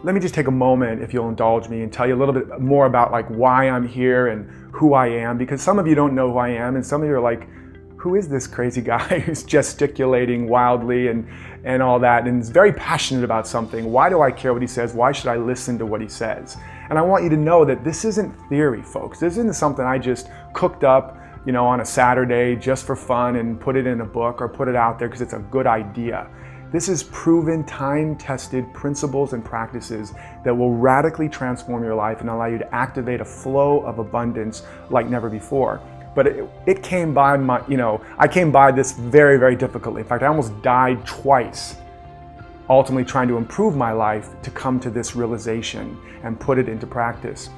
let me just take a moment, if you'll indulge me, and tell you a little bit more about like why I'm here and who I am, because some of you don't know who I am, and some of you are like, who is this crazy guy who's gesticulating wildly and all that, and is very passionate about something? Why do I care what he says? Why should I listen to what he says? And I want you to know that this isn't theory, folks. This isn't something I just cooked up, on a Saturday just for fun and put it in a book or put it out there because it's a good idea. This is proven, time-tested principles and practices that will radically transform your life and allow you to activate a flow of abundance like never before. But it came by I came by this very, very difficultly. In fact, I almost died twice, ultimately trying to improve my life to come to this realization and put it into practice.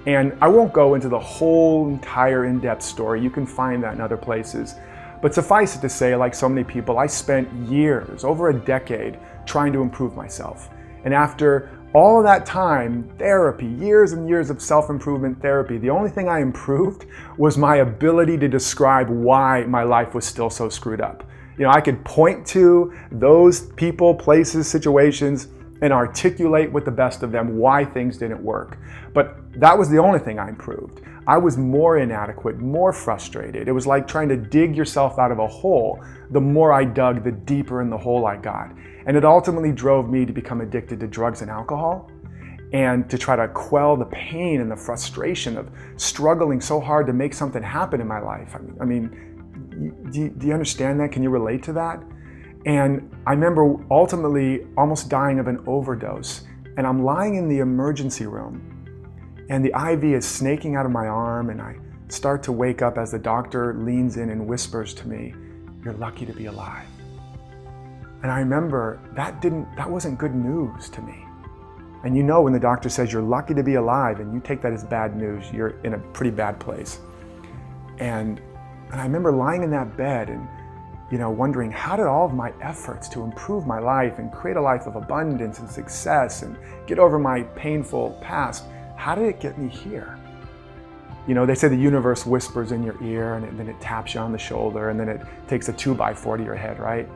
And I won't go into the whole entire in-depth story. You can find that in other places. But suffice it to say, like so many people, I spent years, over a decade, trying to improve myself. And after all of that time, therapy, years and years of self-improvement therapy, the only thing I improved was my ability to describe why my life was still so screwed up. I could point to those people, places, situations, and articulate with the best of them why things didn't work. But that was the only thing I improved. I was more inadequate, more frustrated. It was like trying to dig yourself out of a hole. The more I dug, the deeper in the hole I got. And it ultimately drove me to become addicted to drugs and alcohol, and to try to quell the pain and the frustration of struggling so hard to make something happen in my life. I mean, do you understand that? Can you relate to that? And I remember ultimately almost dying of an overdose. And I'm lying in the emergency room, and the IV is snaking out of my arm, and I start to wake up as the doctor leans in and whispers to me, "You're lucky to be alive." And I remember that wasn't good news to me. And when the doctor says you're lucky to be alive and you take that as bad news, you're in a pretty bad place. And I remember lying in that bed and wondering, how did all of my efforts to improve my life and create a life of abundance and success and get over my painful past, how did it get me here? They say the universe whispers in your ear, and then it taps you on the shoulder, and then it takes a 2x4 to your head, right?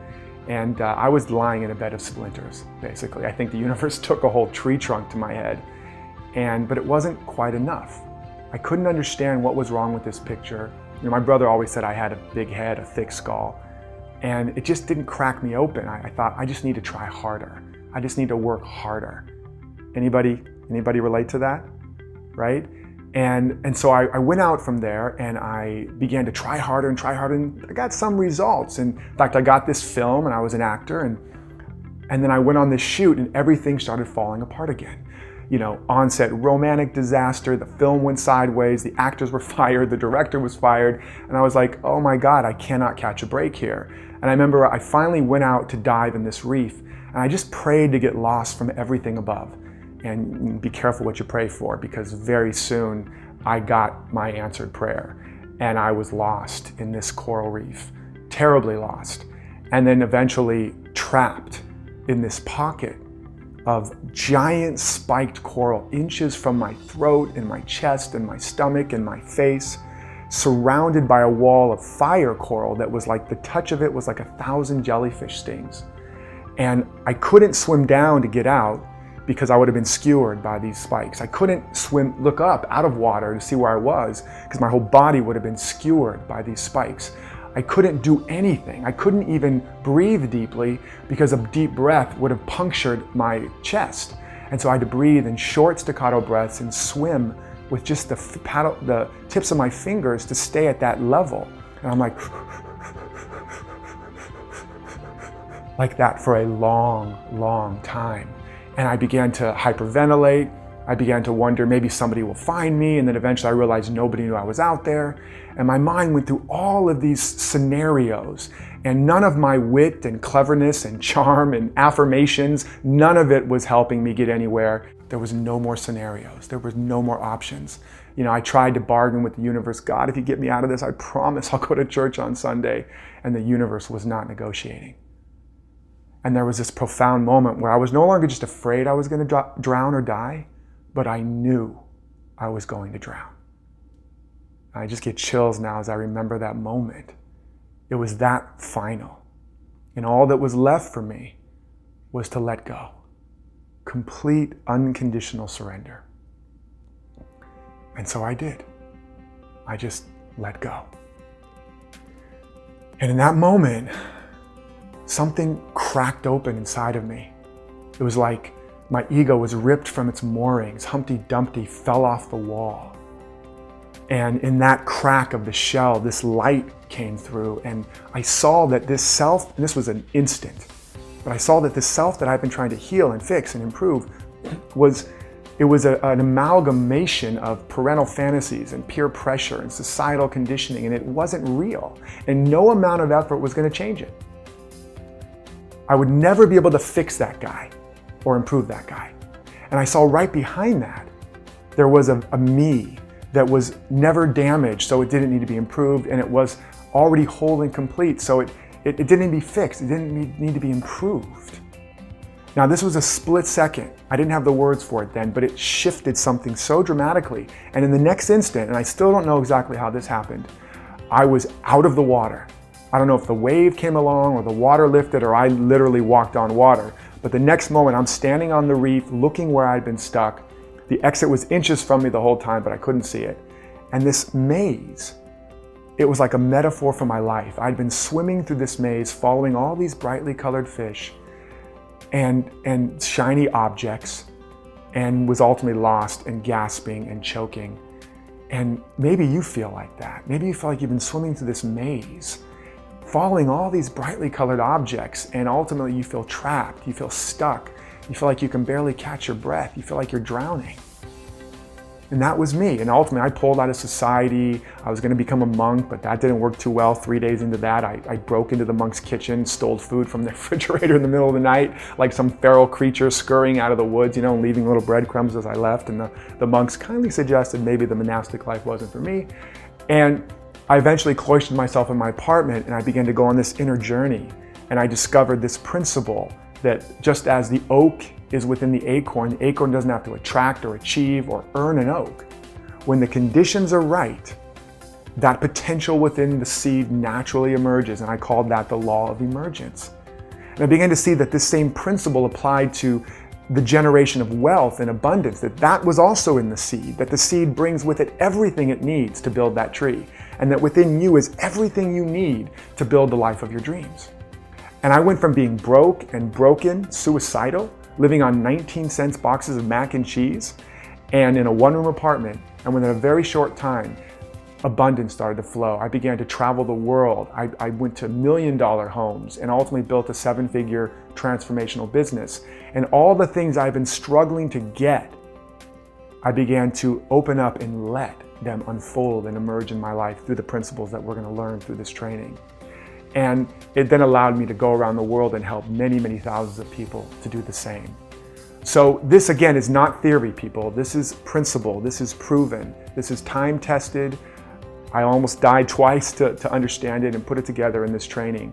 And I was lying in a bed of splinters, basically. I think the universe took a whole tree trunk to my head, but it wasn't quite enough. I couldn't understand what was wrong with this picture. My brother always said I had a big head, a thick skull. And it just didn't crack me open. I thought, I just need to try harder. I just need to work harder. Anybody relate to that? Right? And so I went out from there and I began to try harder, and I got some results. And in fact, I got this film and I was an actor, and then I went on this shoot and everything started falling apart again. On-set romantic disaster, the film went sideways, the actors were fired, the director was fired, and I was like, oh my God, I cannot catch a break here. And I remember I finally went out to dive in this reef, and I just prayed to get lost from everything above. And be careful what you pray for, because very soon I got my answered prayer, and I was lost in this coral reef, terribly lost, and then eventually trapped in this pocket of giant spiked coral, inches from my throat and my chest and my stomach and my face, surrounded by a wall of fire coral that was like, the touch of it was like 1,000 jellyfish stings. And I couldn't swim down to get out because I would have been skewered by these spikes. I couldn't look up out of water to see where I was because my whole body would have been skewered by these spikes. I couldn't do anything. I couldn't even breathe deeply because a deep breath would have punctured my chest. And so I had to breathe in short staccato breaths and swim with just the tips of my fingers to stay at that level. And I'm like that for a long, long time. And I began to hyperventilate. I began to wonder, maybe somebody will find me. And then eventually I realized nobody knew I was out there. And my mind went through all of these scenarios, and none of my wit and cleverness and charm and affirmations, none of it was helping me get anywhere. There was no more scenarios. There was no more options. I tried to bargain with the universe. God, if you get me out of this, I promise I'll go to church on Sunday. And the universe was not negotiating. And there was this profound moment where I was no longer just afraid I was going to drown or die, but I knew I was going to drown. I just get chills now as I remember that moment. It was that final. And all that was left for me was to let go. complete unconditional surrender. And so I did. I just let go. And in that moment, something cracked open inside of me. It was like my ego was ripped from its moorings. Humpty Dumpty fell off the wall. And in that crack of the shell, this light came through, and I saw that this self, and this was an instant, but I saw that this self that I've been trying to heal and fix and improve was an amalgamation of parental fantasies and peer pressure and societal conditioning, and it wasn't real. And no amount of effort was going to change it. I would never be able to fix that guy or improve that guy. And I saw right behind that, there was a me that was never damaged, so it didn't need to be improved, and it was already whole and complete, so it didn't need to be fixed, it didn't need to be improved. Now, this was a split second. I didn't have the words for it then, but it shifted something so dramatically. And in the next instant, and I still don't know exactly how this happened, I was out of the water. I don't know if the wave came along or the water lifted or I literally walked on water. But the next moment, I'm standing on the reef looking where I'd been stuck. The exit was inches from me the whole time, but I couldn't see it. And this maze, it was like a metaphor for my life. I'd been swimming through this maze, following all these brightly colored fish and shiny objects, and was ultimately lost and gasping and choking. And maybe you feel like that. Maybe you feel like you've been swimming through this maze, following all these brightly colored objects, and ultimately you feel trapped, you feel stuck, you feel like you can barely catch your breath, you feel like you're drowning. And that was me. And ultimately I pulled out of society. I was going to become a monk, but that didn't work too well. 3 days into that, I broke into the monk's kitchen, stole food from the refrigerator in the middle of the night, like some feral creature scurrying out of the woods, leaving little breadcrumbs as I left. And the monks kindly suggested maybe the monastic life wasn't for me. And I eventually cloistered myself in my apartment, and I began to go on this inner journey. And I discovered this principle that just as the oak is within the acorn doesn't have to attract or achieve or earn an oak. When the conditions are right, that potential within the seed naturally emerges, and I called that the law of emergence. And I began to see that this same principle applied to the generation of wealth and abundance, that was also in the seed, that the seed brings with it everything it needs to build that tree, and that within you is everything you need to build the life of your dreams. And I went from being broke and broken, suicidal, living on 19-cent boxes of mac and cheese, and in a one-room apartment, and within a very short time, abundance started to flow. I began to travel the world. I went to $1 million homes and ultimately built a 7-figure transformational business. And all the things I've been struggling to get, I began to open up and let them unfold and emerge in my life through the principles that we're going to learn through this training. And it then allowed me to go around the world and help many, many thousands of people to do the same. So this, again, is not theory, people. This is principle. This is proven. This is time-tested. I almost died twice to understand it and put it together in this training.